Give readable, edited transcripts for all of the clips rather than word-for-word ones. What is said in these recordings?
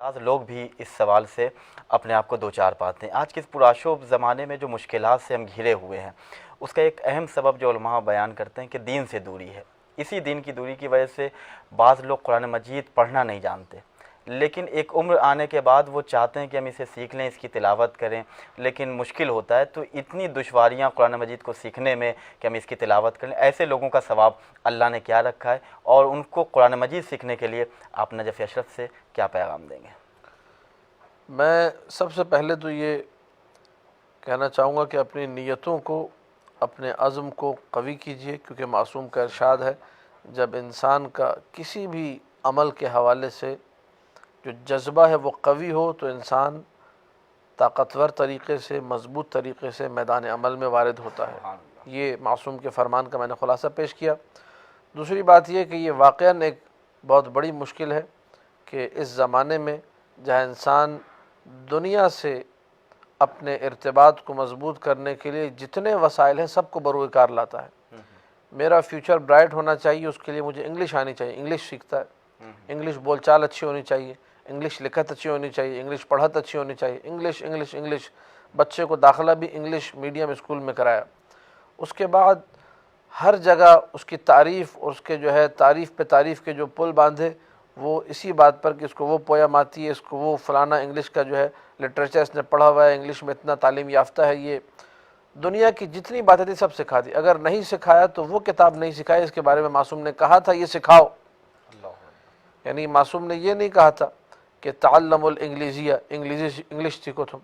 بعض لوگ بھی اس سوال سے اپنے آپ کو دوچار پاتے ہیں۔ آج کے اس پرآشوب زمانے میں جو مشکلات سے ہم گھرے ہوئے ہیں، اس کا ایک اہم سبب جو علماء بیان کرتے ہیں کہ دین سے دوری ہے۔ اسی دین کی دوری کی وجہ سے بعض لوگ قرآن مجید پڑھنا نہیں جانتے، لیکن ایک عمر آنے کے بعد وہ چاہتے ہیں کہ ہم اسے سیکھ لیں، اس کی تلاوت کریں، لیکن مشکل ہوتا ہے۔ تو اتنی دشواریاں قرآن مجید کو سیکھنے میں کہ ہم اس کی تلاوت کریں، ایسے لوگوں کا ثواب اللہ نے کیا رکھا ہے، اور ان کو قرآن مجید سیکھنے کے لیے آپ نجف اشرف سے کیا پیغام دیں گے؟ میں سب سے پہلے تو یہ کہنا چاہوں گا کہ اپنی نیتوں کو، اپنے عزم کو قوی کیجیے، کیونکہ معصوم کا ارشاد ہے جب انسان کا کسی بھی عمل کے حوالے سے جو جذبہ ہے وہ قوی ہو تو انسان طاقتور طریقے سے، مضبوط طریقے سے میدان عمل میں وارد ہوتا ہے۔ یہ معصوم کے فرمان کا میں نے خلاصہ پیش کیا۔ دوسری بات یہ کہ یہ واقعاً ایک بہت بڑی مشکل ہے کہ اس زمانے میں جہاں انسان دنیا سے اپنے ارتباط کو مضبوط کرنے کے لیے جتنے وسائل ہیں سب کو بروئے کار لاتا ہے۔ میرا فیوچر برائٹ ہونا چاہیے، اس کے لیے مجھے انگلش آنی چاہیے، انگلش سیکھتا ہے، انگلش بول چال اچھی ہونی چاہیے، انگلش لکھت اچھی ہونی چاہیے، انگلش پڑھت اچھی ہونی چاہیے، انگلش انگلش انگلش۔ بچے کو داخلہ بھی انگلش میڈیم اسکول میں کرایا۔ اس کے بعد ہر جگہ اس کی تعریف، اور اس کے جو ہے تعریف پہ تعریف کے جو پل باندھے، وہ اسی بات پر کہ اس کو وہ پویم آتی ہے، اس کو وہ فلانا انگلش کا جو ہے لٹریچر اس نے پڑھا ہوا ہے، انگلش میں اتنا تعلیم یافتہ ہے۔ یہ دنیا کی جتنی باتیں تھی سب سکھا دی۔ اگر نہیں سکھایا تو وہ کتاب نہیں سکھائی، اس کے بارے میں معصوم نے کہا تھا یہ سکھاؤ۔ یعنی معصوم نے یہ نہیں کہا تھا کہ تعلموا الانگلیزیہ، انگلش سیکھو تم،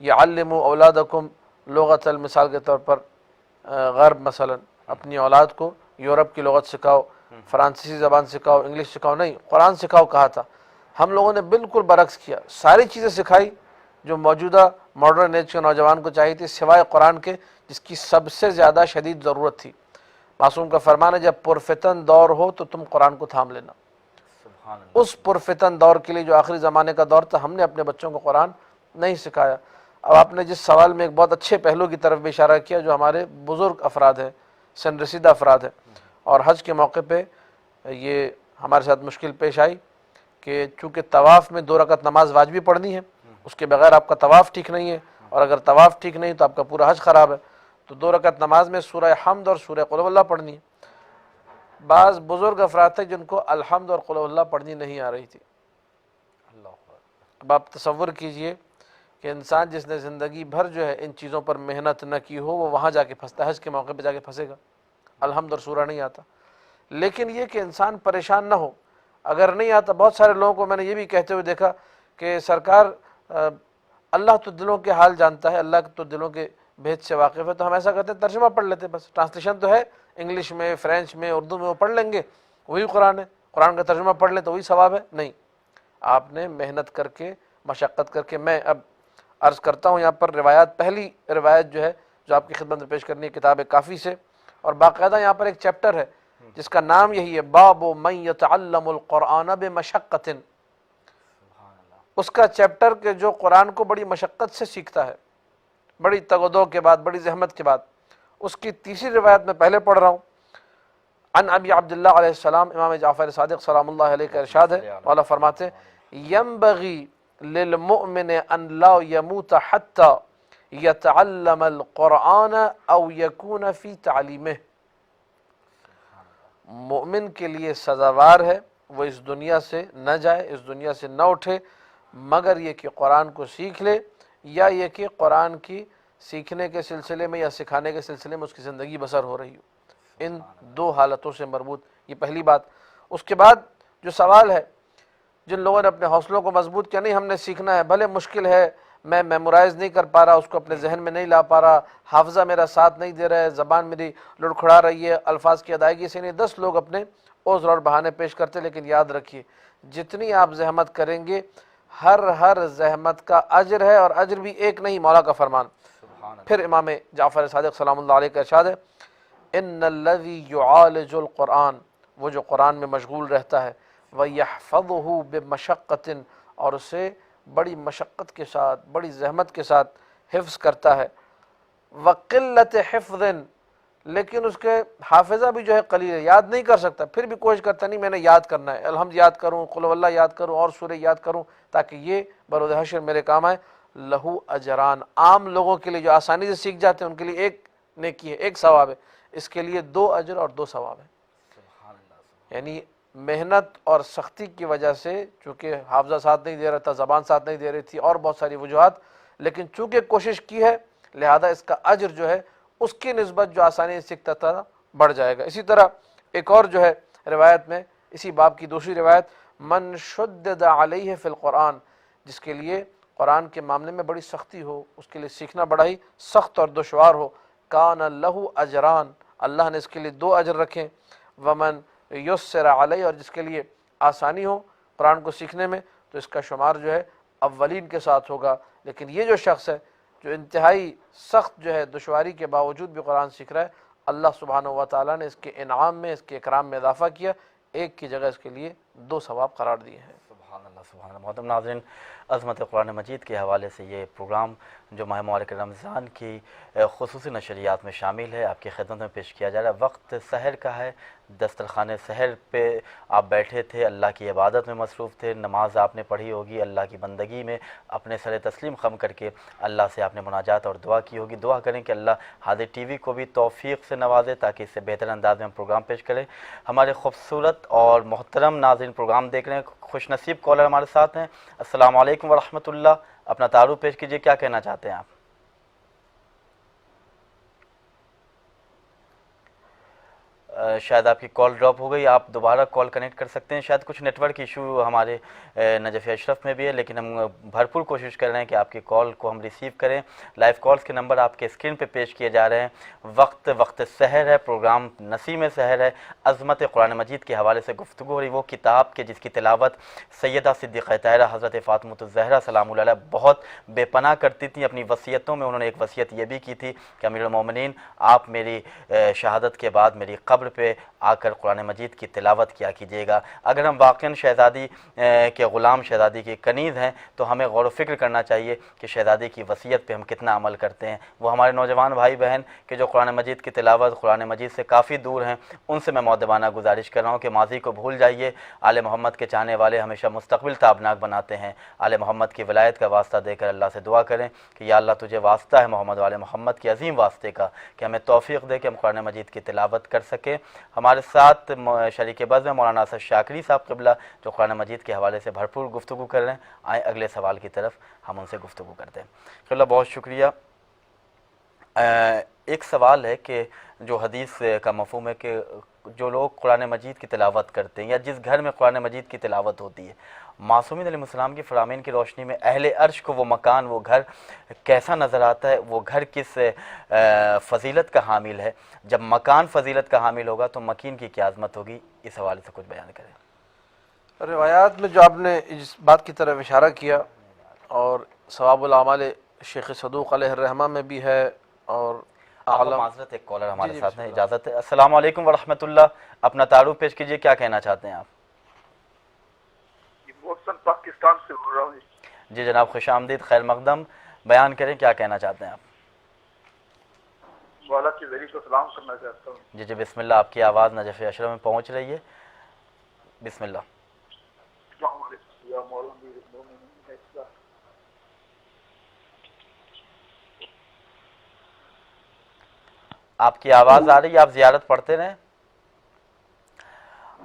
یعلموا اولادکم لغت المثال کے طور پر غرب مثلا اپنی اولاد کو یورپ کی لغت سکھاؤ، فرانسیسی زبان سکھاؤ، انگلش سکھاؤ، نہیں، قرآن سکھاؤ کہا تھا۔ ہم لوگوں نے بالکل برعکس کیا، ساری چیزیں سکھائی جو موجودہ ماڈرن ایج کے نوجوان کو چاہیے تھی، سوائے قرآن کے جس کی سب سے زیادہ شدید ضرورت تھی۔ معصوم کا فرمان ہے جب پرفتن دور ہو تو تم قرآن کو تھام لینا۔ اس پرفتن دور کے لیے جو آخری زمانے کا دور تھا، ہم نے اپنے بچوں کو قرآن نہیں سکھایا۔ اب آپ نے جس سوال میں ایک بہت اچھے پہلو کی طرف بھی اشارہ کیا، جو ہمارے بزرگ افراد ہیں، سن رسیدہ افراد ہیں، اور حج کے موقع پہ یہ ہمارے ساتھ مشکل پیش آئی کہ چونکہ طواف میں 2 رکعت نماز واجبی پڑھنی ہے، اس کے بغیر آپ کا طواف ٹھیک نہیں ہے، اور اگر طواف ٹھیک نہیں تو آپ کا پورا حج خراب ہے، تو 2 رکعت نماز میں سورہ حمد اور سورہ قل اللہ پڑھنی ہے۔ بعض بزرگ افراد تھے جن کو الحمد اور قل اللہ پڑھنی نہیں آ رہی تھی۔ اب آپ تصور کیجئے کہ انسان جس نے زندگی بھر جو ہے ان چیزوں پر محنت نہ کی ہو، وہ وہاں جا کے پھنستا ہے، حج کے موقع پہ جا کے پھنسے گا، الحمد اور سورہ نہیں آتا۔ لیکن یہ کہ انسان پریشان نہ ہو، اگر نہیں آتا، بہت سارے لوگوں کو میں نے یہ بھی کہتے ہوئے دیکھا کہ سرکار اللہ تو دلوں کے حال جانتا ہے، اللہ تو دلوں کے بھید سے واقف ہے، تو ہم ایسا کرتے ہیں ترجمہ پڑھ لیتے، بس ٹرانسلیشن تو ہے انگلش میں، فرینچ میں، اردو میں، وہ پڑھ لیں گے، وہی قرآن ہے، قرآن کا ترجمہ پڑھ لیں تو وہی ثواب ہے۔ نہیں، آپ نے محنت کر کے، مشقت کر کے، میں اب عرض کرتا ہوں یہاں پر روایات، پہلی روایت جو ہے جو آپ کی خدمت میں پیش کرنی ہے کتاب کافی سے، اور باقاعدہ یہاں پر ایک چیپٹر ہے جس کا نام یہی ہے، باب من یتعلم القرآن بمشقۃ۔ اس کا چیپٹر کہ جو قرآن کو بڑی مشقت سے سیکھتا ہے، بڑی تگ و دو کے بعد، بڑی زحمت کے بعد۔ اس کی تیسری روایت میں پہلے پڑھ رہا ہوں، عن ابی عبداللہ علیہ السلام، امام جعفر صادق سلام اللہ علیہ کا ارشاد ہے، مولا فرماتے ہیں ینبغی للمؤمن ان لا يموت حتى يتعلم القرآن او يكون في تعلیمہ۔ مومن کے لیے سزاوار ہے وہ اس دنیا سے نہ جائے، اس دنیا سے نہ اٹھے، مگر یہ کہ قرآن کو سیکھ لے، یا یہ کہ قرآن کی سیکھنے کے سلسلے میں یا سکھانے کے سلسلے میں اس کی زندگی بسر ہو رہی ہو۔ ان 2 حالتوں سے مربوط یہ پہلی بات۔ اس کے بعد جو سوال ہے، جن لوگوں نے اپنے حوصلوں کو مضبوط کیا، نہیں ہم نے سیکھنا ہے، بھلے مشکل ہے، میں میمورائز نہیں کر پا رہا، اس کو اپنے ذہن میں نہیں لا پا رہا، حافظہ میرا ساتھ نہیں دے رہا ہے، زبان میری لڑکھڑا رہی ہے، الفاظ کی ادائیگی سے نہیں، 10 لوگ اپنے عذر اور بہانے پیش کرتے، لیکن یاد رکھیے جتنی آپ زحمت کریں گے، ہر زحمت کا اجر ہے، اور اجر بھی ایک نہیں، مولا کا فرمان۔ پھر امام جعفر صادق سلام اللہ علیہ کا ارشاد ہے، ان الذی یعالج القرآن، وہ جو قرآن میں مشغول رہتا ہے، وَيَحْفَظُهُ بِمَشَقَّةٍ، اور اسے بڑی مشقت کے ساتھ، بڑی زحمت کے ساتھ حفظ کرتا ہے، وَقِلَّةِ حِفْظٍ، لیکن اس کے حافظہ بھی جو ہے قلیل ہے، یاد نہیں کر سکتا، پھر بھی کوشش کرتا نہیں میں نے یاد کرنا ہے، الحمد یاد کروں، قل ہو اللہ یاد کروں، اور سورہ یاد کروں، تاکہ یہ بروز حشر میرے کام آئے۔ لہو اجران، عام لوگوں کے لیے جو آسانی سے سیکھ جاتے ہیں ان کے لیے ایک نیکی ہے، ایک ثواب ہے، اس کے لیے 2 اجر اور 2 ثواب ہے۔ سبحان اللہ۔ یعنی محنت اور سختی کی وجہ سے، چونکہ حافظہ ساتھ نہیں دے رہا تھا، زبان ساتھ نہیں دے رہی تھی، اور بہت ساری وجوہات، لیکن چونکہ کوشش کی ہے لہذا اس کا اجر جو ہے اس کی نسبت جو آسانی سے سیکھتا تھا بڑھ جائے گا۔ اسی طرح ایک اور جو ہے روایت میں، اسی باب کی دوسری روایت، من شدد علیہ فی القرآن، جس کے لیے قرآن کے معاملے میں بڑی سختی ہو، اس کے لیے سیکھنا بڑا ہی سخت اور دشوار ہو، کان لہ اجران، اللہ نے اس کے لیے 2 اجر رکھیں، ومن یسر علیہ، اور جس کے لیے آسانی ہو قرآن کو سیکھنے میں تو اس کا شمار جو ہے اولین کے ساتھ ہوگا۔ لیکن یہ جو شخص ہے جو انتہائی سخت جو ہے دشواری کے باوجود بھی قرآن سیکھ رہا ہے، اللہ سبحانہ و تعالیٰ نے اس کے انعام میں، اس کے اکرام میں اضافہ کیا، ایک کی جگہ اس کے لیے 2 ثواب قرار دیے ہیں۔ سبحان اللہ سبحان اللہ۔ محترم ناظرین، عظمت قرآن مجید کے حوالے سے یہ پروگرام جو ماہ مبارک رمضان کی خصوصی نشریات میں شامل ہے آپ کی خدمت میں پیش کیا جا رہا ہے۔ وقت سحر کا ہے، دسترخوان سحر پہ آپ بیٹھے تھے، اللہ کی عبادت میں مصروف تھے، نماز آپ نے پڑھی ہوگی، اللہ کی بندگی میں اپنے سر تسلیم خم کر کے اللہ سے آپ نے مناجات اور دعا کی ہوگی۔ دعا کریں کہ اللہ حاضر ٹی وی کو بھی توفیق سے نوازے تاکہ اس سے بہتر انداز میں ہم پروگرام پیش کریں۔ ہمارے خوبصورت اور محترم ناظرین پروگرام دیکھ رہے ہیں، خوش نصیب کالر ہمارے ساتھ ہیں۔ السلام علیکم ورحمۃ اللہ، اپنا تعارف پیش کیجیے، کیا کہنا چاہتے ہیں آپ؟ شاید آپ کی کال ڈراپ ہو گئی، آپ دوبارہ کال کنیکٹ کر سکتے ہیں، شاید کچھ نیٹ ورک ایشو ہمارے نجف اشرف میں بھی ہے، لیکن ہم بھرپور کوشش کر رہے ہیں کہ آپ کی کال کو ہم ریسیو کریں۔ لائیو کالز کے نمبر آپ کے اسکرین پہ پیش کیے جا رہے ہیں۔ وقت سحر ہے، پروگرام نسیم سحر ہے، عظمت قرآن مجید کے حوالے سے گفتگو ہو رہی، وہ کتاب کے جس کی تلاوت سیدہ صدیقہ طاہرہ حضرت فاطمۃ الزہرا سلام اللہ علیہ بہت بے پناہ کرتی تھیں۔ اپنی وصیتوں میں انہوں نے ایک وصیت یہ بھی کی تھی کہ امیر المومنین آپ میری شہادت کے بعد میری قبر پہ آ کر قرآن مجید کی تلاوت کیا کیجیے گا۔ اگر ہم واقعاً شہزادی کے غلام، شہزادی کی کنیز ہیں تو ہمیں غور و فکر کرنا چاہیے کہ شہزادی کی وصیت پہ ہم کتنا عمل کرتے ہیں۔ وہ ہمارے نوجوان بھائی بہن کہ جو قرآن مجید کی تلاوت، قرآن مجید سے کافی دور ہیں، ان سے میں مؤدبانہ گزارش کر رہا ہوں کہ ماضی کو بھول جائیے۔ آل محمد کے چاہنے والے ہمیشہ مستقبل تابناک بناتے ہیں۔ آل محمد کی ولایت کا واسطہ دے کر اللہ سے دعا کریں کہ یا اللہ تجھے واسطہ ہے محمد و آل محمد کے عظیم واسطے کا کہ ہمیں توفیق دے کہ ہم قرآن مجید کی تلاوت کر سکیں۔ ہمارے ساتھ شریک بز میں مولانا اسد شاکری صاحب قبلہ جو قرآن مجید کے حوالے سے بھرپور گفتگو کر رہے ہیں، آئیں اگلے سوال کی طرف ہم ان سے گفتگو کرتے ہیں۔ قبلہ بہت شکریہ۔ ایک سوال ہے کہ جو حدیث کا مفہوم ہے کہ جو لوگ قرآن مجید کی تلاوت کرتے ہیں یا جس گھر میں قرآن مجید کی تلاوت ہوتی ہے، معصومین علیہ السلام کی فرامین کی روشنی میں اہل عرش کو وہ مکان، وہ گھر کیسا نظر آتا ہے؟ وہ گھر کس فضیلت کا حامل ہے؟ جب مکان فضیلت کا حامل ہوگا تو مکین کی کیا عظمت ہوگی؟ اس حوالے سے کچھ بیان کریں۔ روایات میں جو آپ نے اس بات کی طرف اشارہ کیا اور ثواب الاعمال شیخ صدوق علیہ الرحمہ میں بھی ہے، اور معذرت ایک کالر ہمارے ساتھ ہیں، اجازت ہے۔ السلام علیکم ورحمۃ اللہ، اپنا تعارف پیش کیجیے، کیا کہنا چاہتے ہیں آپ؟ محسن پاکستان سے بول رہا ہوں۔ جی جناب، خوش آمدید، خیر مقدم، بیان کریں کیا کہنا چاہتے ہیں آپ؟ والا کے ذریعے کو سلام کرنا چاہتا ہوں۔ جی بسم اللہ، آپ کی آواز نجف اشرف میں پہنچ رہی ہے، بسم اللہ۔ السلام علیکم یا مولانا۔ آپ کی آواز آ رہی ہے، آپ زیارت پڑھتے رہیں،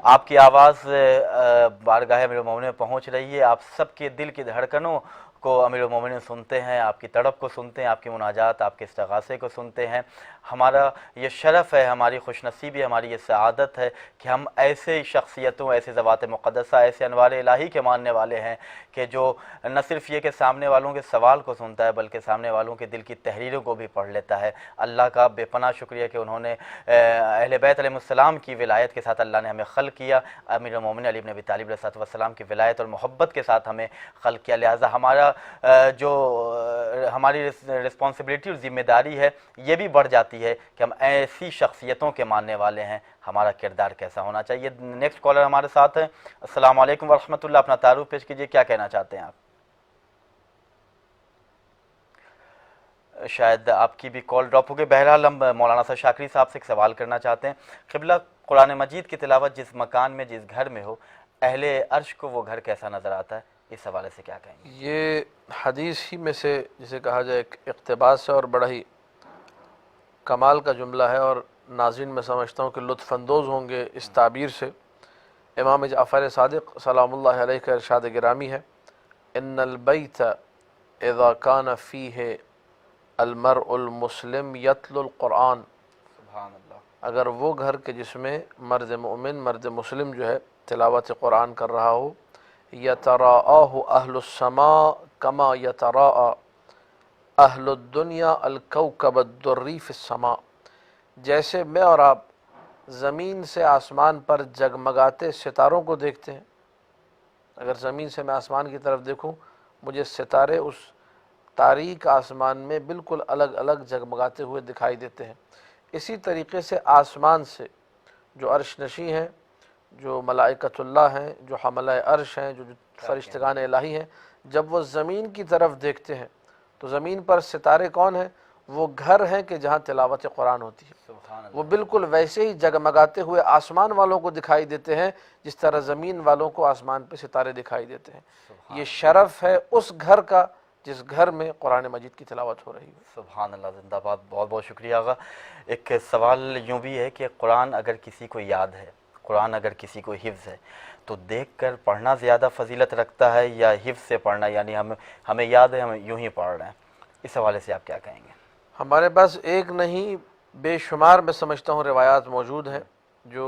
آپ کی آواز بارگاہ امیر المومنین میں پہنچ رہی ہے، آپ سب کے دل کی دھڑکنوں کو امیر المومنین سنتے ہیں، آپ کی تڑپ کو سنتے ہیں، آپ کی مناجات، آپ کے استغاثے کو سنتے ہیں۔ ہمارا یہ شرف ہے، ہماری خوش نصیبی، ہماری یہ سعادت ہے کہ ہم ایسے شخصیتوں، ایسے ذوات مقدسہ، ایسے انوار الہی کے ماننے والے ہیں کہ جو نہ صرف یہ کہ سامنے والوں کے سوال کو سنتا ہے بلکہ سامنے والوں کے دل کی تحریروں کو بھی پڑھ لیتا ہے۔ اللہ کا بے پناہ شکریہ کہ انہوں نے اہل بیت علیہ السلام کی ولایت کے ساتھ اللہ نے ہمیں خلق کیا، امیر المومنین علی بن ابی طالب علیہ السلام کی ولایت اور محبت کے ساتھ ہمیں خلق کیا، لہٰذا ہمارا جو ہماری رسپانسبلٹی اور ذمہ داری ہے یہ بھی بڑھ جاتی ہے کہ ہم ایسی شخصیتوں کے ماننے والے ہیں، ہمارا کردار کیسا ہونا چاہیے۔ نیکسٹ کالر ہمارے ساتھ ہیں۔ السلام علیکم ورحمۃ اللہ، اپنا تعارف پیش کیجیے، کیا کہنا چاہتے ہیں آپ؟ شاید آپ کی بھی کال ڈراپ ہو گئی. بہرحال ہم مولانا صاحب شاکری صاحب سے ایک سوال کرنا چاہتے ہیں. قبلہ قرآن مجید کی تلاوت جس مکان میں جس گھر میں ہو، اہل عرش کو وہ گھر کیسا نظر آتا ہے؟ اس حوالے سے کیا کہیں گے؟ یہ حدیث ہی میں سے جسے کہا جائے ایک اقتباس ہے اور بڑا ہی کمال کا جملہ ہے، اور ناظرین میں سمجھتا ہوں کہ لطف اندوز ہوں گے اس تعبیر سے. امام جعفر صادق سلام اللہ علیہ کا ارشاد گرامی ہے، ان البیت اذا کان فیہ المرء المسلم یتلو القرآن. سبحان اللہ. اگر وہ گھر کے جس میں مرد مومن، مرد مسلم جو ہے تلاوت قرآن کر رہا ہو، یتراءہ اہل السماء کما یتراء اہل الدنیا الکوکب الدری فی السماء. جیسے میں اور آپ زمین سے آسمان پر جگمگاتے ستاروں کو دیکھتے ہیں، اگر زمین سے میں آسمان کی طرف دیکھوں مجھے ستارے اس تاریک آسمان میں بالکل الگ الگ جگمگاتے ہوئے دکھائی دیتے ہیں. اسی طریقے سے آسمان سے جو عرش نشیں ہیں، جو ملائکۃ اللہ ہیں، جو حملہ عرش ہیں، جو فرشتگان الہی ہیں، جب وہ زمین کی طرف دیکھتے ہیں تو زمین پر ستارے کون ہیں؟ وہ گھر ہیں کہ جہاں تلاوت قرآن ہوتی ہے. سبحان اللہ. وہ بالکل ویسے ہی جگمگاتے ہوئے آسمان والوں کو دکھائی دیتے ہیں جس طرح زمین والوں کو آسمان پہ ستارے دکھائی دیتے ہیں. یہ شرف ہے اس گھر کا جس گھر میں قرآن مجید کی تلاوت ہو رہی ہے. سبحان اللہ، زندہ باد. بہت بہت شکریہ آغا. ایک سوال یوں بھی ہے کہ قرآن اگر کسی کو یاد ہے، قرآن اگر کسی کو حفظ ہے، تو دیکھ کر پڑھنا زیادہ فضیلت رکھتا ہے یا حفظ سے پڑھنا، یعنی ہمیں یاد ہے ہم یوں ہی پڑھ رہے ہیں؟ اس حوالے سے آپ کیا کہیں گے؟ ہمارے پاس ایک نہیں بے شمار میں سمجھتا ہوں روایات موجود ہیں جو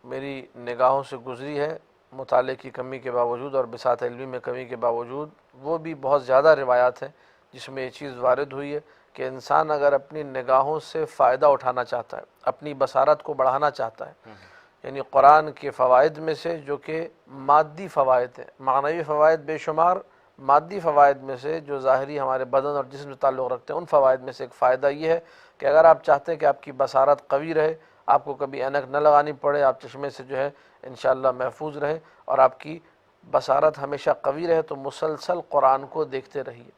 میری نگاہوں سے گزری ہے، مطالعے کی کمی کے باوجود اور بساط علمی میں کمی کے باوجود. وہ بھی بہت زیادہ روایات ہیں جس میں یہ چیز وارد ہوئی ہے کہ انسان اگر اپنی نگاہوں سے فائدہ اٹھانا چاہتا ہے، اپنی بصارت کو بڑھانا چاہتا ہے، یعنی قرآن کے فوائد میں سے جو کہ مادی فوائد ہیں، معنوی فوائد بے شمار، مادی فوائد میں سے جو ظاہری ہمارے بدن اور جسم سے تعلق رکھتے ہیں، ان فوائد میں سے ایک فائدہ یہ ہے کہ اگر آپ چاہتے ہیں کہ آپ کی بصارت قوی رہے، آپ کو کبھی اینک نہ لگانی پڑے، آپ چشمے سے جو ہے انشاءاللہ محفوظ رہیں اور آپ کی بصارت ہمیشہ قوی رہے، تو مسلسل قرآن کو دیکھتے رہیے.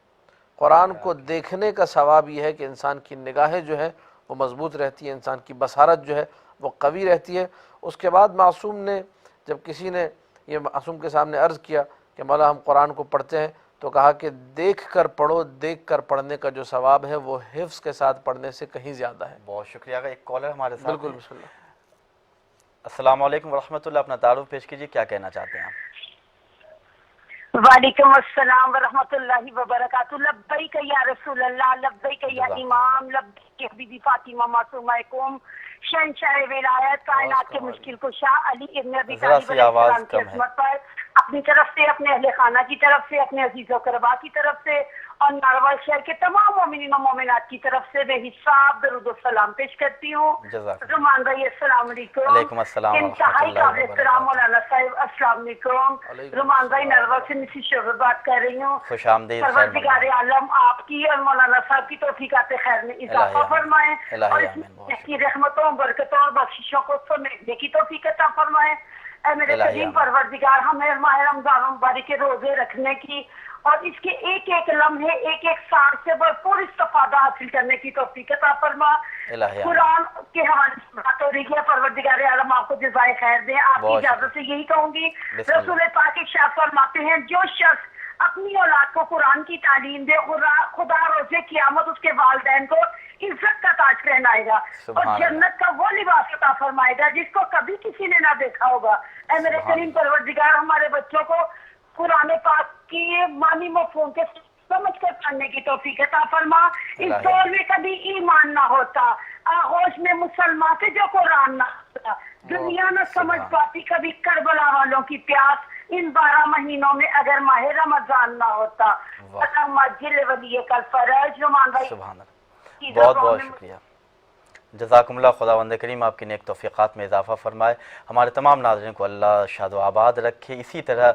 قرآن کو دیکھنے کا ثواب یہ ہے کہ انسان کی نگاہیں جو ہے وہ مضبوط رہتی ہے، انسان کی بصارت جو ہے وہ قوی رہتی ہے. اس کے بعد معصوم نے جب کسی نے یہ معصوم کے سامنے عرض کیا کہ مولا ہم قرآن کو پڑھتے ہیں، تو کہا کہ دیکھ کر پڑھو، دیکھ کر پڑھنے کا جو ثواب ہے وہ حفظ کے ساتھ پڑھنے سے کہیں زیادہ ہے. بہت شکریہ آغا. ایک کالر ہمارے ساتھ بالکل. ہے. بسم اللہ. السلام علیکم ورحمۃ اللہ. اپنا تعارف پیش کیجیے، کیا کہنا چاہتے ہیں آپ؟ وعلیکم السلام ورحمۃ اللہ وبرکاتہ. لبیک یا رسول اللہ، لبیک یا امام، لبیک حبیبی فاطمہ معصومہ قوم، شہنشاہ ولایت کائنات کے مشکل کشا علی ابن ابی طالب علیہ السلام کی عظمت پر اپنی طرف سے، اپنے اہل خانہ کی طرف سے، اپنے عزیز و قربا کی طرف سے اور ناروال شہر کے تمام مومنین و مومنات کی طرف سے بے حساب درود و سلام پیش کرتی ہوں. رمان بھائی السلام علیکم. وعلیکم السلام. انتہائی قابل احترام مولانا صاحب السلام علیکم. رمان بھائی نروال سے مسی شعبہ بات کر رہی ہوں. خوش آمدید. پروردگار عالم آپ کی اور مولانا صاحب کی توفیقات خیر میں اضافہ فرمائیں اور اس کی رحمتوں، برکتوں اور بخششوں کو سمیٹنے کی توفیق عطا فرمائیں. اے میرے کریم پروردگار، ہمیں ماہ رمضان مبارک کے روزے رکھنے کی اور اس کے ایک ایک لمحے، ایک ایک سانس سے بھرپور استفادہ حاصل کرنے کی توفیق عطا فرما. قرآن کے حوالے سے بات ہو رہی ہے، پروردگار عالم آپ کو جزائے خیر دیں. آپ کی اجازت سے یہی کہوں گی، رسول پاک ارشاد فرماتے ہیں جو شخص اپنی اولاد کو قرآن کی تعلیم دے، خدا روز قیامت اس کے والدین کو عزت کا تاج پہنائے گا اور جنت کا وہ لباس عطا فرمائے گا جس کو کبھی کسی نے نہ دیکھا ہوگا. اے میرے کریم پروردگار، ہمارے بچوں کو قرآن پاک کی معنی مفہوم کے سمجھ کر پڑھنے کی توفیق عطا فرما. اس دور میں کبھی ایمان نہ ہوتا، آغوش میں مسلمان سے جو قرآن نہ ہوتا، دنیا نہ سمجھ پاتی کبھی کربلا والوں کی پیاس. ان 12 مہینوں میں اگر ماہ رمضان نہ ہوتا، مجل ولی کل فرج. رمان بھائی بہت بہت شکریہ، جزاکم اللہ. خداوند کریم آپ کی نیک توفیقات میں اضافہ فرمائے. ہمارے تمام ناظرین کو اللہ شاد و آباد رکھے. اسی طرح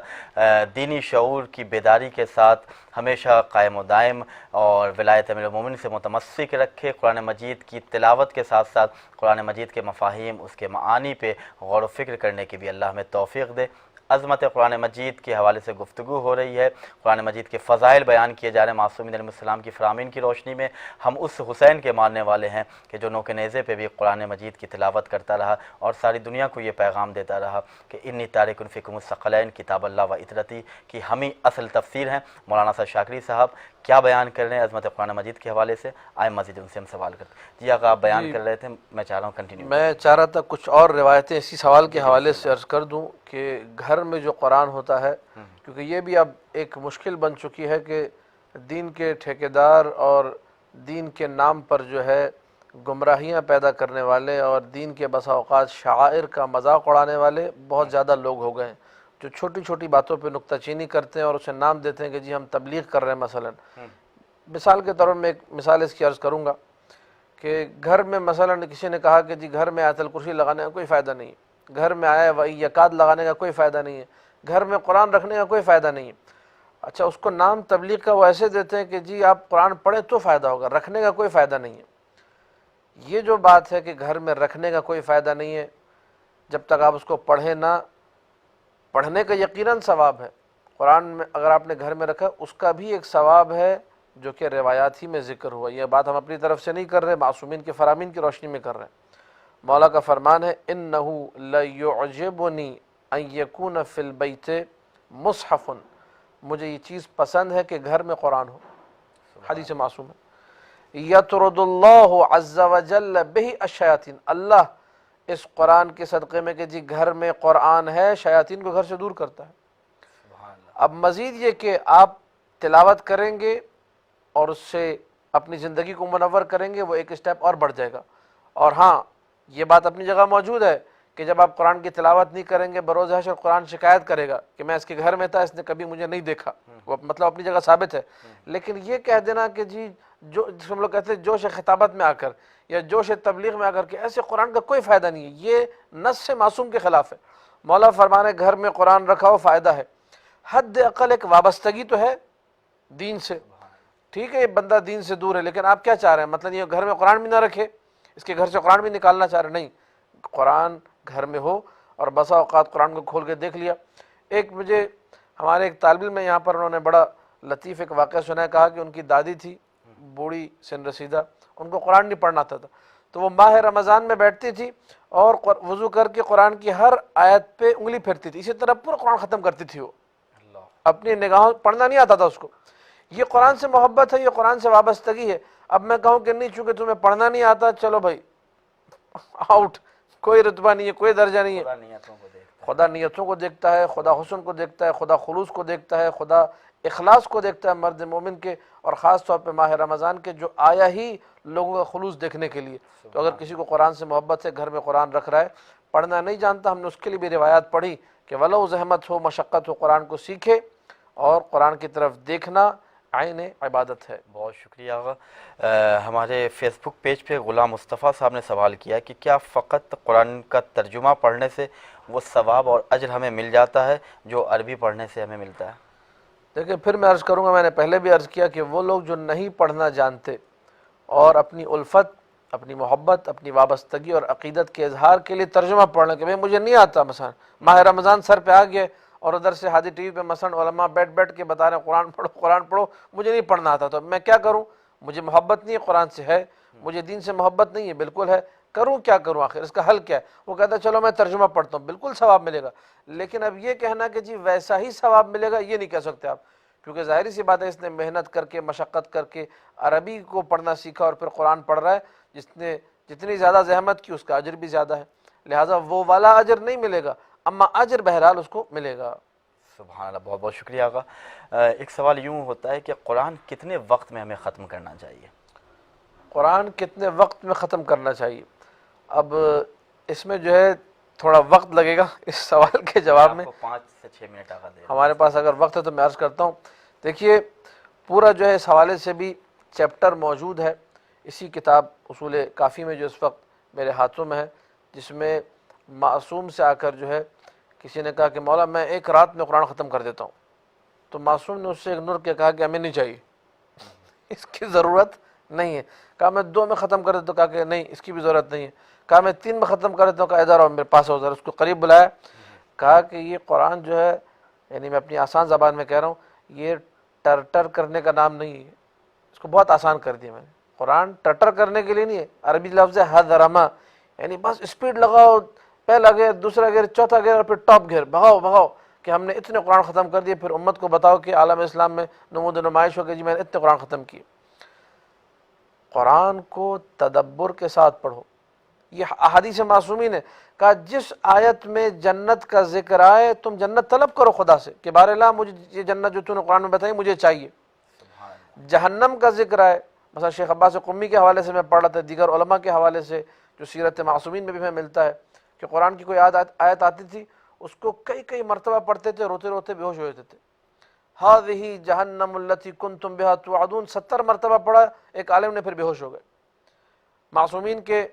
دینی شعور کی بیداری کے ساتھ ہمیشہ قائم و دائم اور ولایت امیر المومنین سے متمسک رکھے. قرآن مجید کی تلاوت کے ساتھ ساتھ قرآن مجید کے مفاہیم، اس کے معانی پہ غور و فکر کرنے کی بھی اللہ ہمیں توفیق دے. عظمت قرآن مجید کے حوالے سے گفتگو ہو رہی ہے، قرآن مجید کے فضائل بیان کیے جا رہے ہیں معصومین علیہ السلام کی فرامین کی روشنی میں۔ ہم اس حسین کے ماننے والے ہیں کہ جو نوک نیزے پہ بھی قرآن مجید کی تلاوت کرتا رہا اور ساری دنیا کو یہ پیغام دیتا رہا کہ انی تارک فیکم الثقلین کتاب اللہ و اطرتی کی ہم ہی اصل تفسیر ہیں۔ مولانا صاحب شاکری صاحب کیا بیان کر رہے ہیں عظمت قرآن مجید کے حوالے سے؟ آئے مزید ان سے ہم سوال کرتے ہیں۔ جی آقا آپ بیان کر رہے تھے، میں چاہ رہا ہوں کنٹینیو۔ میں چاہ رہا تھا کچھ اور روایتیں اسی سوال کے حوالے سے عرض کر دوں کہ گھر میں جو قرآن ہوتا ہے، کیونکہ یہ بھی اب ایک مشکل بن چکی ہے کہ دین کے ٹھیکیدار اور دین کے نام پر جو ہے گمراہیاں پیدا کرنے والے اور دین کے بسا اوقات شعائر کا مذاق اڑانے والے بہت زیادہ لوگ ہو گئے ہیں، جو چھوٹی چھوٹی باتوں پہ نکتہ چینی کرتے ہیں اور اسے نام دیتے ہیں کہ جی ہم تبلیغ کر رہے ہیں۔ مثلا مثال کے طور پر میں ایک مثال اس کی عرض کروں گا کہ گھر میں مثلا کسی نے کہا کہ جی گھر میں آیت الکرسی لگانے کا کوئی فائدہ نہیں ہے، گھر میں آیا و یکاد لگانے کا کوئی فائدہ نہیں ہے، گھر میں قرآن رکھنے کا کوئی فائدہ نہیں ہے۔ اچھا، اس کو نام تبلیغ کا وہ ایسے دیتے ہیں کہ جی آپ قرآن پڑھیں تو فائدہ ہوگا، رکھنے کا کوئی فائدہ نہیں ہے۔ یہ جو بات ہے کہ گھر میں رکھنے کا کوئی فائدہ نہیں ہے، جب تک آپ اس کو پڑھیں نہ، پڑھنے کا یقیناً ثواب ہے، قرآن میں اگر آپ نے گھر میں رکھا اس کا بھی ایک ثواب ہے جو کہ روایات ہی میں ذکر ہوا۔ یہ بات ہم اپنی طرف سے نہیں کر رہے، معصومین کے فرامین کی روشنی میں کر رہے ہیں۔ مولا کا فرمان ہے اِنَّهُ لَيُعْجِبُنِي أَن يَكُونَ فِي الْبَيْتِ مُصْحَفٌ، مجھے یہ چیز پسند ہے کہ گھر میں قرآن ہو۔ حدیث معصوم ہے۔ یطرد اللہ عز وجل بہ الشیاطین، اللہ اس قرآن کے صدقے میں کہ جی گھر میں قرآن ہے شیاطین کو گھر سے دور کرتا ہے۔ اب مزید یہ کہ آپ تلاوت کریں گے اور اس سے اپنی زندگی کو منور کریں گے، وہ ایک اسٹیپ اور بڑھ جائے گا۔ اور ہاں، یہ بات اپنی جگہ موجود ہے کہ جب آپ قرآن کی تلاوت نہیں کریں گے بروز حشر قرآن شکایت کرے گا کہ میں اس کے گھر میں تھا، اس نے کبھی مجھے نہیں دیکھا، وہ مطلب اپنی جگہ ثابت ہے۔ لیکن یہ کہہ دینا کہ جی جو ہم لوگ کہتے ہیں جوش خطابت میں آ کر یا جوش تبلیغ میں آ کر کہ ایسے قرآن کا کوئی فائدہ نہیں ہے، یہ نص سے معصوم کے خلاف ہے۔ مولا فرمانے گھر میں قرآن رکھا ہو فائدہ ہے، حد اقل ایک وابستگی تو ہے دین سے۔ ٹھیک ہے یہ بندہ دین سے دور ہے، لیکن آپ کیا چاہ رہے ہیں؟ مطلب یہ گھر میں قرآن بھی نہ رکھے، اس کے گھر سے قرآن بھی نکالنا چاہ رہے؟ نہیں، قرآن گھر میں ہو اور بسا اوقات قرآن کو کھول کے دیکھ لیا۔ ایک مجھے ہمارے ایک طالب علم یہاں پر انہوں نے بڑا لطیف ایک واقعہ سنا، کہا کہ ان کی دادی تھی بوڑھی سن رسیدہ، ان کو قرآن نہیں پڑھنا آتا تھا، تو وہ ماہ رمضان میں بیٹھتی تھی اور وضو کر کے قرآن کی ہر آیت پہ انگلی پھیرتی تھی، اسی طرح پورا قرآن ختم کرتی تھی۔ وہ اپنی نگاہوں پڑھنا نہیں آتا تھا اس کو۔ یہ قرآن سے محبت ہے، یہ قرآن سے وابستگی ہے۔ اب میں کہوں کہ نہیں چونکہ تمہیں پڑھنا نہیں آتا، چلو بھائی آؤٹ، کوئی رتبہ نہیں ہے، کوئی درجہ نہیں ہے۔ خدا نیتوں کو دیکھتا ہے، خدا حسن کو دیکھتا ہے، خدا خلوص کو دیکھتا ہے، خدا اخلاص کو دیکھتا ہے مرد مومن کے، اور خاص طور پہ ماہ رمضان کے جو آیا ہی لوگوں کا خلوص دیکھنے کے لیے۔ تو اگر کسی کو قرآن سے محبت ہے، گھر میں قرآن رکھ رہا ہے، پڑھنا نہیں جانتا، ہم نے اس کے لیے بھی روایات پڑھی کہ ولو زحمت ہو مشقت ہو قرآن کو سیکھے، اور قرآن کی طرف دیکھنا عین عبادت ہے۔ بہت شکریہ آقا۔ ہمارے فیس بک پیج پہ غلام مصطفیٰ صاحب نے سوال کیا کہ کیا فقط قرآن کا ترجمہ پڑھنے سے وہ ثواب اور اجر ہمیں مل جاتا ہے جو عربی پڑھنے سے ہمیں ملتا ہے؟ دیکھیں پھر میں عرض کروں گا، میں نے پہلے بھی عرض کیا کہ وہ لوگ جو نہیں پڑھنا جانتے اور اپنی الفت، اپنی محبت، اپنی وابستگی اور عقیدت کے اظہار کے لیے ترجمہ پڑھنا کہ بھئی مجھے نہیں آتا، مثلا ماہ رمضان سر پہ آ گیا اور ادھر سے ہادی ٹی وی پہ مثلا علماء بیٹھ کے بتا رہے ہیں قرآن پڑھو، مجھے نہیں پڑھنا آتا، تو میں کیا کروں؟ مجھے محبت نہیں ہے قرآن سے، ہے مجھے دین سے محبت نہیں ہے، بالکل ہے، کروں کیا کروں؟ آخر اس کا حل کیا ہے؟ وہ کہتا ہے چلو میں ترجمہ پڑھتا ہوں، بالکل ثواب ملے گا، لیکن اب یہ کہنا کہ جی ویسا ہی ثواب ملے گا، یہ نہیں کہہ سکتے آپ، کیونکہ ظاہری سی بات ہے اس نے محنت کر کے مشقت کر کے عربی کو پڑھنا سیکھا اور پھر قرآن پڑھ رہا ہے، جس نے جتنی زیادہ زحمت کی اس کا اجر بھی زیادہ ہے، لہٰذا وہ والا اجر نہیں ملے گا، اما اجر بہرحال اس کو ملے گا۔ سبحان اللہ، بہت بہت شکریہ آقا۔ ایک سوال یوں ہوتا ہے کہ قرآن کتنے وقت میں ہمیں ختم کرنا چاہیے؟ قرآن کتنے وقت میں ختم کرنا چاہیے؟ اب اس میں جو ہے تھوڑا وقت لگے گا اس سوال کے جواب میں، 5 سے 6 منٹ آقا دے۔ ہمارے پاس اگر وقت ہے تو میں عرض کرتا ہوں۔ دیکھیے پورا جو ہے اس حوالے سے بھی چیپٹر موجود ہے اسی کتاب اصول کافی میں جو اس وقت میرے ہاتھوں میں ہے، جس میں معصوم سے آ کر جو ہے کسی نے کہا کہ مولا میں ایک رات میں قرآن ختم کر دیتا ہوں، تو معصوم نے اس سے اگنور کیا، کہا کہ ہمیں نہیں چاہیے، اس کی ضرورت نہیں ہے۔ کہا میں 2 میں ختم کر دیتا ہوں، کہا کہ نہیں اس کی بھی ضرورت نہیں ہے۔ کہا میں 3 میں ختم کر دیتا ہوں، کہا ادھر آؤ میرے پاس آؤ، ذرا اس کو قریب بلایا، کہا کہ یہ قرآن جو ہے، یعنی میں اپنی آسان زبان میں کہہ رہا ہوں، یہ ٹرٹر کرنے کا نام نہیں ہے، اس کو بہت آسان کر دیا میں نے۔ قرآن ٹرٹر کرنے کے لیے نہیں ہے، عربی لفظ ہے حضرما، یعنی بس اسپیڈ لگاؤ، پہلا گیئر، دوسرا گیئر، چوتھا گیئر اور پھر ٹاپ گیئر، بھگاؤ بھگاؤ کہ ہم نے اتنے قرآن ختم کر دیے، پھر امت کو بتاؤ کہ عالم اسلام میں نمود و نمائش ہو کہ جی میں نے اتنے قرآن ختم کیے۔ قرآن کو تدبر کے ساتھ پڑھو۔ یہ احادیث معصومین ہے، کہا جس آیت میں جنت کا ذکر آئے تم جنت طلب کرو خدا سے کہ بار اللہ مجھے یہ جنت جو تم نے قرآن میں بتائی مجھے چاہیے۔ جہنم کا ذکر آئے، مثلا شیخ عباس قمی کے حوالے سے میں پڑھ رہا تھا، دیگر علماء کے حوالے سے جو سیرت معصومین میں بھی ہمیں ملتا ہے کہ قرآن کی کوئی آیت آتی تھی، اس کو کئی مرتبہ پڑھتے تھے، روتے روتے بے ہوش ہو جاتے تھے۔ ہذہ جہنم التی کنتم بہا توعدون 70 مرتبہ پڑھا، ایک عالم نے پھر بے ہوش ہو گئے۔ معصومین کے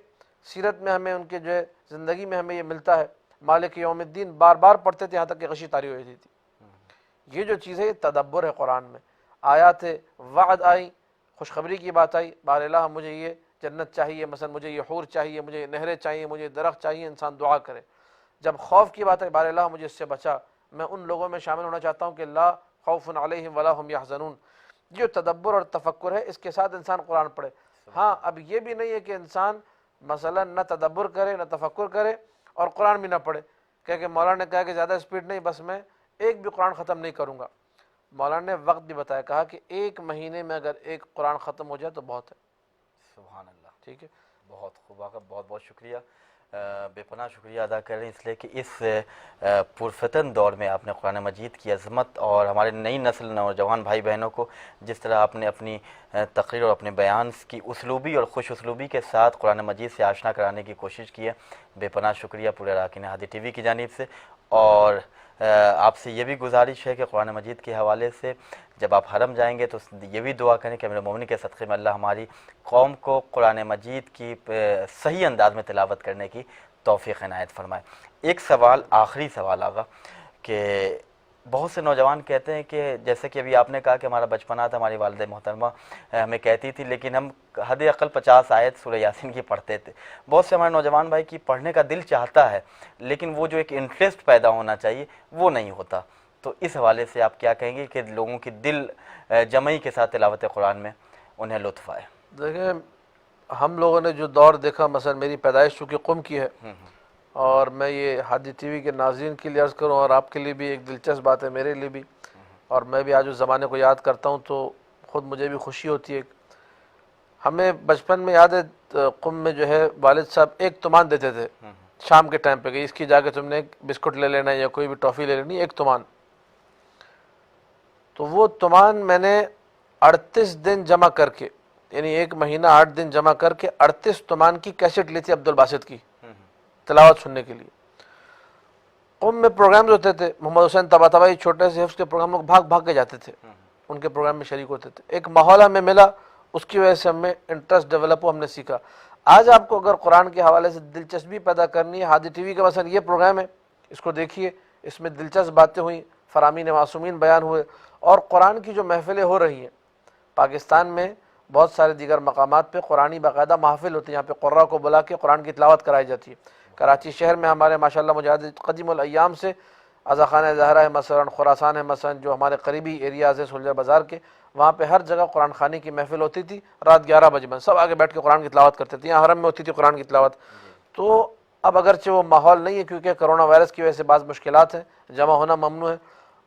سیرت میں ہمیں، ان کے جو ہے زندگی میں ہمیں یہ ملتا ہے، مالک یوم الدین بار بار پڑھتے تھے یہاں تک کہ غشی طاری ہو جاتی تھی۔ یہ جو چیز ہے یہ تدبر ہے قرآن میں۔ آیات وعد آئی، خوشخبری کی بات آئی، بار الہ مجھے یہ جنت چاہیے، مثلا مجھے یہ حور چاہیے، مجھے نہریں چاہیے، مجھے درخت چاہیے، انسان دعا کرے۔ جب خوف کی بات ہے، بار الہ مجھے اس سے بچا، میں ان لوگوں میں شامل ہونا چاہتا ہوں کہ لا خوف علیہم ولا هم یحزنون۔ جو تدبر اور تفکر ہے اس کے ساتھ انسان قرآن پڑھے۔ ہاں اب یہ بھی نہیں ہے کہ انسان مثلا نہ تدبر کرے نہ تفکر کرے اور قرآن بھی نہ پڑھے، کہ مولانا نے کہا کہ زیادہ اسپیڈ نہیں، بس میں ایک بھی قرآن ختم نہیں کروں گا۔ مولانا نے وقت بھی بتایا، کہا کہ 1 مہینے میں اگر ایک قرآن ختم ہو جائے تو بہت ہے۔ سبحان اللہ، ٹھیک ہے، بہت خوب آقا، بہت بہت شکریہ، بے پناہ شکریہ ادا کر رہے ہیں اس لیے کہ اس پرفتن دور میں آپ نے قرآن مجید کی عظمت اور ہمارے نئی نسل نوجوان بھائی بہنوں کو جس طرح آپ نے اپنی تقریر اور اپنے بیان کی اسلوبی اور خوش اسلوبی کے ساتھ قرآن مجید سے آشنا کرانے کی کوشش کی ہے، بے پناہ شکریہ پورے اراکین ہادی ٹی وی کی جانب سے۔ اور آپ سے یہ بھی گزارش ہے کہ قرآن مجید کے حوالے سے جب آپ حرم جائیں گے تو یہ بھی دعا کریں کہ امیر مومنین کے صدقے میں اللہ ہماری قوم کو قرآن مجید کی صحیح انداز میں تلاوت کرنے کی توفیق عنایت فرمائے۔ ایک سوال، آخری سوال آقا، کہ بہت سے نوجوان کہتے ہیں کہ جیسے کہ ابھی آپ نے کہا کہ ہمارا بچپنا تھا، ہماری والدہ محترمہ ہمیں کہتی تھی، لیکن ہم حد اقل 50 آیت سورہ یاسین کی پڑھتے تھے۔ بہت سے ہمارے نوجوان بھائی کی پڑھنے کا دل چاہتا ہے لیکن وہ جو ایک انٹرسٹ پیدا ہونا چاہیے وہ نہیں ہوتا، تو اس حوالے سے آپ کیا کہیں گے کہ لوگوں کی دل جمعی کے ساتھ تلاوت قرآن میں انہیں لطف آئے؟ دیکھیں ہم لوگوں نے جو دور دیکھا، مثلا میری پیدائش چونکہ قم کی ہے، اور میں یہ ہادی ٹی وی کے ناظرین کے لیے عرض کروں اور آپ کے لیے بھی ایک دلچسپ بات ہے، میرے لیے بھی، اور میں بھی آج اس زمانے کو یاد کرتا ہوں تو خود مجھے بھی خوشی ہوتی ہے۔ ہمیں بچپن میں یاد ہے قم میں جو ہے والد صاحب 1 تومان دیتے تھے شام کے ٹائم پہ، کہ اس کی جا کے تم نے ایک بسکٹ لے لینا یا کوئی بھی ٹافی لے لینی، 1 تومان۔ تو وہ تومان میں نے 38 دن جمع کر کے، یعنی 1 مہینہ 8 دن جمع کر کے 38 تومان کی کیسٹ لی تھی عبد الباسط کی تلاوت سننے کے لیے۔ قم میں پروگرامز ہوتے تھے، محمد حسین طباطبائی چھوٹے سے حفظ کے پروگرام، لوگ بھاگ بھاگ کے جاتے تھے، ان کے پروگرام میں شریک ہوتے تھے۔ ایک ماحول ہمیں ملا، اس کی وجہ سے ہمیں انٹرسٹ ڈیولپ ہو، ہم نے سیکھا۔ آج آپ کو اگر قرآن کے حوالے سے دلچسپی پیدا کرنی ہے، ہادی ٹی وی کا مثلا یہ پروگرام ہے، اس کو دیکھیے، اس میں دلچسپ باتیں ہوئیں، فرامین معصومین بیان ہوئے، اور قرآن کی جو محفلیں ہو رہی ہیں پاکستان میں بہت سارے دیگر مقامات پہ قرآنی باقاعدہ محافل ہوتے ہیں، یہاں پہ قرآ کو بلا کے قرآن کی تلاوت کرائی جاتی ہے۔ کراچی شہر میں ہمارے ماشاءاللہ مجاہد قدیم الایام سے عزا خانہ زہرا ہے مثلا، خراسان ہے مثلا، جو ہمارے قریبی ایریاز ہے سولجر بازار کے، وہاں پہ ہر جگہ قرآن خوانی کی محفل ہوتی تھی، رات 11 بجے میں سب آگے بیٹھ کے قرآن کی تلاوت کرتے تھے، یہاں حرم میں ہوتی تھی قرآن کی تلاوت۔ تو اب اگرچہ وہ ماحول نہیں ہے کیونکہ کرونا وائرس کی وجہ سے بعض مشکلات ہیں، جمع ہونا ممنوع ہے،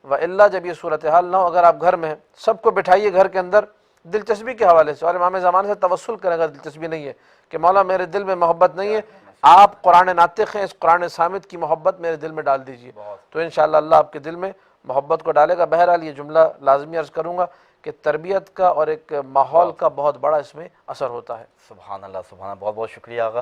وإلا جب یہ صورتحال نہ ہو، اگر آپ گھر میں ہیں سب کو بٹھائیے گھر کے اندر دلچسپی کے حوالے سے، اور امام زمانے سے توسل کریں اگر دلچسپی نہیں ہے کہ مولا میرے دل میں محبت نہیں ہے، آپ قرآن ناطق ہیں، اس قرآن صامت کی محبت میرے دل میں ڈال دیجئے، تو انشاءاللہ اللہ آپ کے دل میں محبت کو ڈالے گا۔ بہرحال یہ جملہ لازمی عرض کروں گا کہ تربیت کا اور ایک ماحول کا بہت بڑا اس میں اثر ہوتا ہے۔ سبحان اللہ، سبحان اللہ، بہت بہت شکریہ آقا۔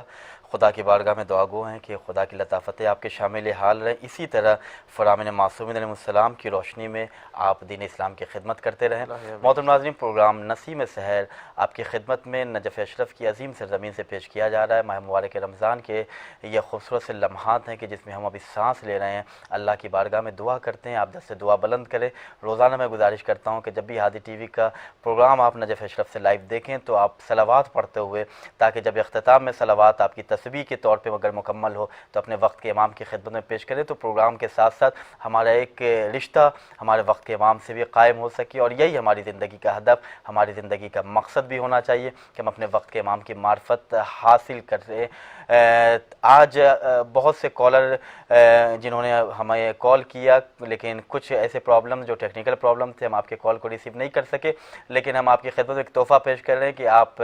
خدا کی بارگاہ میں دعا گو ہیں کہ خدا کی لطافتیں آپ کے شامل حال رہیں، اسی طرح فرامین معصومین علیہ السلام کی روشنی میں آپ دین اسلام کی خدمت کرتے رہیں۔ محترم ناظرین، پروگرام نسیم سحر آپ کی خدمت میں نجف اشرف کی عظیم سرزمین سے پیش کیا جا رہا ہے۔ ماہ مبارک رمضان کے یہ خوبصورت سے لمحات ہیں کہ جس میں ہم ابھی سانس لے رہے ہیں، اللہ کی بارگاہ میں دعا کرتے ہیں، آپ دست سے دعا بلند کریں۔ روزانہ میں گزارش کرتا ہوں کہ جب بھی ہادی ٹی ٹی وی کا پروگرام آپ نجف اشرف سے لائیو دیکھیں تو آپ صلوات پڑھتے ہوئے، تاکہ جب اختتام میں صلوات آپ کی تسبیح کے طور پہ اگر مکمل ہو تو اپنے وقت کے امام کی خدمت میں پیش کریں، تو پروگرام کے ساتھ ساتھ ہمارا ایک رشتہ ہمارے وقت کے امام سے بھی قائم ہو سکے، اور یہی ہماری زندگی کا ہدف، ہماری زندگی کا مقصد بھی ہونا چاہیے کہ ہم اپنے وقت کے امام کی معرفت حاصل کریں۔ آج بہت سے کالر جنہوں نے ہمیں کال کیا، لیکن کچھ ایسے پرابلم جو ٹیکنیکل پرابلم تھے، ہم آپ کے کال کو ریسیو نہیں کر سکے، لیکن ہم آپ کی خدمت میں ایک تحفہ پیش کر رہے ہیں کہ آپ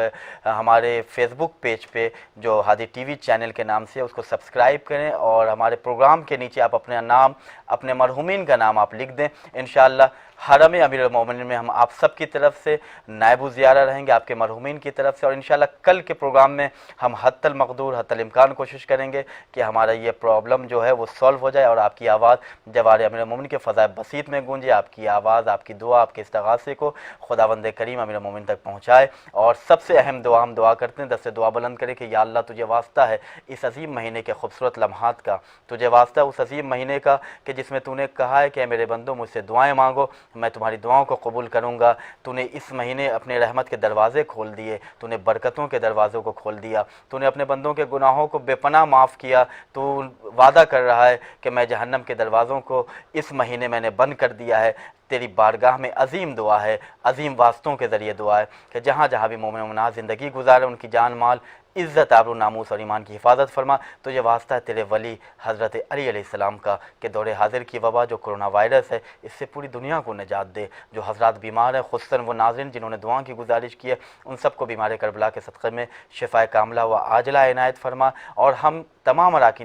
ہمارے فیس بک پیج پہ جو ہادی ٹی وی چینل کے نام سے اس کو سبسکرائب کریں، اور ہمارے پروگرام کے نیچے آپ اپنا نام، اپنے مرحومین کا نام آپ لکھ دیں۔ انشاءاللہ حرم امیر المومنین میں ہم آپ سب کی طرف سے نائب الزیارہ رہیں گے، آپ کے مرحومین کی طرف سے، اور انشاءاللہ کل کے پروگرام میں ہم حتی المقدور حتی الامکان کوشش کریں گے کہ ہمارا یہ پرابلم جو ہے وہ سولو ہو جائے، اور آپ کی آواز جوار امیر المومنین کے فضائے بسیط میں گونجے، آپ کی آواز، آپ کی دعا، آپ کے استغاثے کو خداوند کریم امیر المومنین تک پہنچائے۔ اور سب سے اہم دعا ہم دعا کرتے ہیں، دست دعا بلند کرے کہ یا اللہ تجھے واسطہ ہے اس عظیم مہینے کے خوبصورت لمحات کا، تجھے واسطہ اس عظیم مہینے کا کہ جس میں تو نے کہا ہے کہ اے میرے بندو مجھ سے دعائیں مانگو، میں تمہاری دعاؤں کو قبول کروں گا۔ تو نے اس مہینے اپنے رحمت کے دروازے کھول دیے، تو نے برکتوں کے دروازوں کو کھول دیا، تو نے اپنے بندوں کے گناہوں کو بے پناہ معاف کیا۔ تو وعدہ کر رہا ہے کہ میں جہنم کے دروازوں کو اس مہینے میں نے بند کر دیا ہے۔ تیری بارگاہ میں عظیم دعا ہے، عظیم واسطوں کے ذریعے دعا ہے کہ جہاں جہاں بھی مومن مومنات زندگی گزارے ان کی جان مال، عزت، آبرو، ناموس اور ایمان کی حفاظت فرما۔ تو یہ واسطہ ہے تیرے ولی حضرت علی علیہ السلام کا کہ دور حاضر کی وبا جو کرونا وائرس ہے اس سے پوری دنیا کو نجات دے۔ جو حضرات بیمار ہیں، خصوصاً وہ ناظرین جنہوں نے دعا کی گزارش کی ہے، ان سب کو بیمار کربلا کے صدقے میں شفائے کاملہ و عاجلہ عنایت فرما، اور ہم تمام اراکین